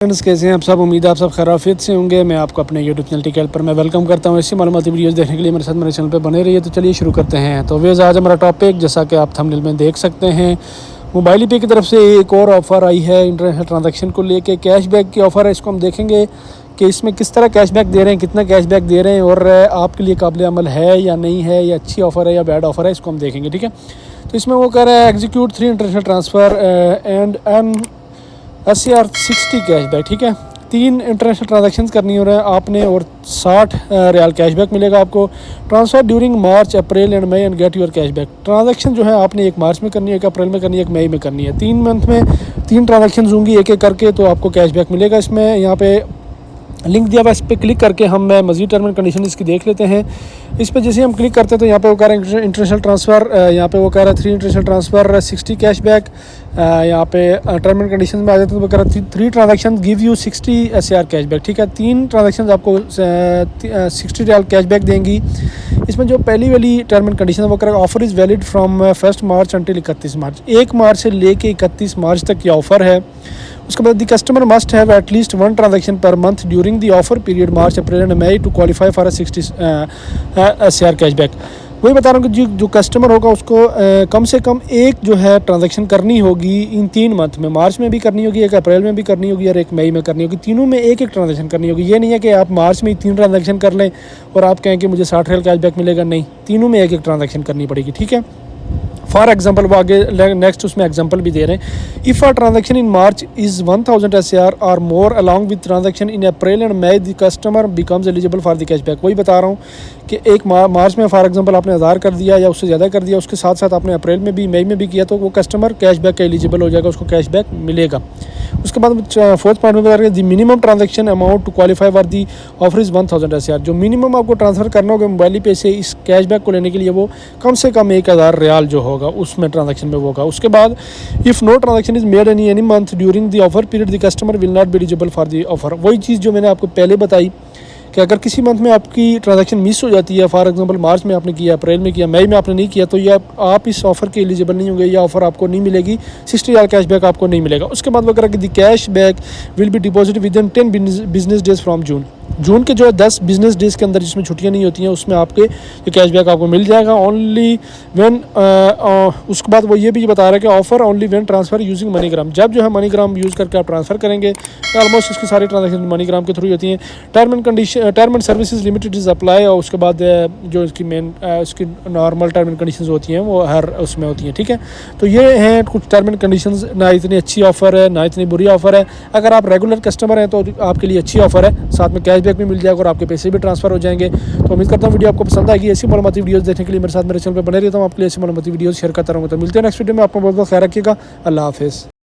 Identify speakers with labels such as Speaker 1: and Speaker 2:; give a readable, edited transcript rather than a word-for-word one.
Speaker 1: Friends, कैसे हैं आप सब। उम्मीद है आप सब खैरियत से होंगे। मैं आपको अपने यूट्यूब चैनल टिकल पर मैं वेलकम करता हूं। ऐसी मालूमाती वीडियोस देखने के लिए मेरे साथ मेरे चैनल पर बने रहिए। तो चलिए शुरू करते हैं। तो वेज़ आज हमारा टॉपिक, जैसा कि आप थंबनेल में देख सकते हैं, मोबाइल पे की तरफ से एक और ऑफ़र आई है इंटरनेशनल ट्रांजैक्शन को लेके। कैशबैक की ऑफ़र है। इसको हम देखेंगे कि इसमें किस तरह कैशबैक दे रहे हैं, कितना कैशबैक दे रहे हैं और आपके लिए काबिल अमल है या नहीं है, या अच्छी ऑफ़र है या बैड ऑफ़र है, इसको हम देखेंगे। ठीक है, तो इसमें वो कह रहा है execute 3 international transfer and earn SCR 60 cashback. ठीक है, 3 इंटरनेशनल ट्रांजैक्शंस करनी हो रहा है आपने और 60 रियाल कैशबैक मिलेगा आपको। Transfer during March, April and May and get your cashback. Transaction जो है आपने एक मार्च में करनी है, एक अप्रैल में करनी है, एक मई में करनी है। 3 मंथ में 3 ट्रांजैक्शंस होंगी एक एक करके, तो आपको कैशबैक मिलेगा। इसमें यहाँ पे लिंक दिया हुआ, इस पर क्लिक करके हम मज़ीद टर्म एंड कंडीशन इसकी देख लेते हैं। इस पर जैसे हम क्लिक करते हैं तो यहाँ पे वो कह रहा है इंटरनेशनल ट्रांसफ़र, यहाँ पे वो कह रहा है 3 इंटरनेशनल ट्रांसफ़र 60 कैशबैक। यहाँ पे टर्म एंड कंडीशन में आ जाते हैं तो वो कह रहा है 3 transaction give you 60 SCR cashback. ठीक है, 3 ट्रांजैक्शन आपको 60 रियाल कैशबैक देंगी। इसमें जो पहली वाली टर्म एंड कंडीशन है वो कह रहा है offer is valid from 1 March until 31 मार्च। 1 मार्च से लेके 31 मार्च तक ये ऑफ़र है। उसके बाद the customer must have at least 1 transaction per month during the offer period March, April and May to qualify for 60 SCR cashback. वही बता रहा हूँ कि जो कस्टमर होगा उसको कम से कम एक जो है ट्रांजैक्शन करनी होगी इन 3 मंथ में। मार्च में भी करनी होगी, एक अप्रैल में भी करनी होगी और एक मई में करनी होगी। तीनों में एक एक ट्रांजैक्शन करनी होगी। ये नहीं है कि आप मार्च में ही 3 ट्रांजैक्शन कर लें और आप कहें कि मुझे 60 रियाल कैशबैक मिलेगा। नहीं, तीनों में एक एक ट्रांजैक्शन करनी पड़ेगी। ठीक है, फॉर एग्जाम्पल वो आगे नेक्स्ट उसमें एग्जाम्पल भी दे रहे हैं। If a transaction in March is 1000 SCR or more along with transaction in April and May the customer becomes eligible for the cashback. वही बता रहा हूँ कि एक मार्च में फॉर एग्जांपल आपने 1000 कर दिया या उससे ज़्यादा कर दिया, उसके साथ साथ आपने अप्रैल में भी मई में भी किया, तो वो कस्टमर कैशबैक का एलिजिबल हो जाएगा, उसको कैशबैक मिलेगा। उसके बाद 4th पॉइंट में बता रहे हैं the minimum transaction amount to qualify for the offer is 1000 SCR। जो मिनिमम आपको ट्रांसफ़र करना होगा मोबाइल पे से इस कैशबैक को लेने के लिए वो कम से कम 1000 रियाल जो होगा उसमें ट्रांजैक्शन में होगा। उसके बाद if no transaction is made any month during the offer period the customer will not be eligible for the offer. वही चीज़ जो मैंने आपको पहले बताई कि अगर किसी मंथ में आपकी ट्रांजैक्शन मिस हो जाती है, फॉर एग्जांपल मार्च में आपने किया, अप्रैल में किया, मई में आपने नहीं किया, तो ये आप इस ऑफ़र के एलिजिबल नहीं होंगे, या ऑफ़र आपको नहीं मिलेगी, 60 रियाल कैशबैक आपको नहीं मिलेगा। उसके बाद वगैरह कि the cashback will be deposit with in 10 business days from June के जो है 10 बिजनेस डेज़ के अंदर, जिसमें छुट्टियां नहीं होती हैं, उसमें आपके ये कैशबैक आपको मिल जाएगा। ओनली व्हेन उसके बाद वो ये भी बता रहा है कि offer only when transfer using MoneyGram. जब जो है मनीग्राम यूज़ करके आप ट्रांसफ़र करेंगे, ऑलमोस्ट इसकी सारी ट्रांजैक्शन मनीग्राम के थ्रू होती हैं। Term and services limited is apply, और उसके बाद जो इसकी मेन इसकी नॉर्मल टर्म एंड कंडीशंस होती हैं वो हर उसमें होती हैं। ठीक है, तो ये हैं कुछ टर्म एंड कंडीशंस। ना इतनी अच्छी ऑफ़र है ना इतनी बुरी ऑफ़र है। अगर आप रेगुलर कस्टमर हैं तो आपके लिए अच्छी ऑफ़र है, साथ में कैशबैक भी मिल जाएगा और आपके पैसे भी ट्रांसफ़र हो जाएंगे। तो उम्मीद करता हूँ वीडियो आपको पसंद आएगी। ऐसी मालूमाती वीडियोस देखने के लिए मेरे साथ मेरे चैनल पर बने रहता हूँ। आपके लिए ऐसी मालूमाती वीडियोस शेयर करता रहूँगा। तो मिलते हैं नेक्स्ट वीडियो में। आपको बहुत बहुत ख्याल रखिएगा। अल्लाह हाफ़िज़।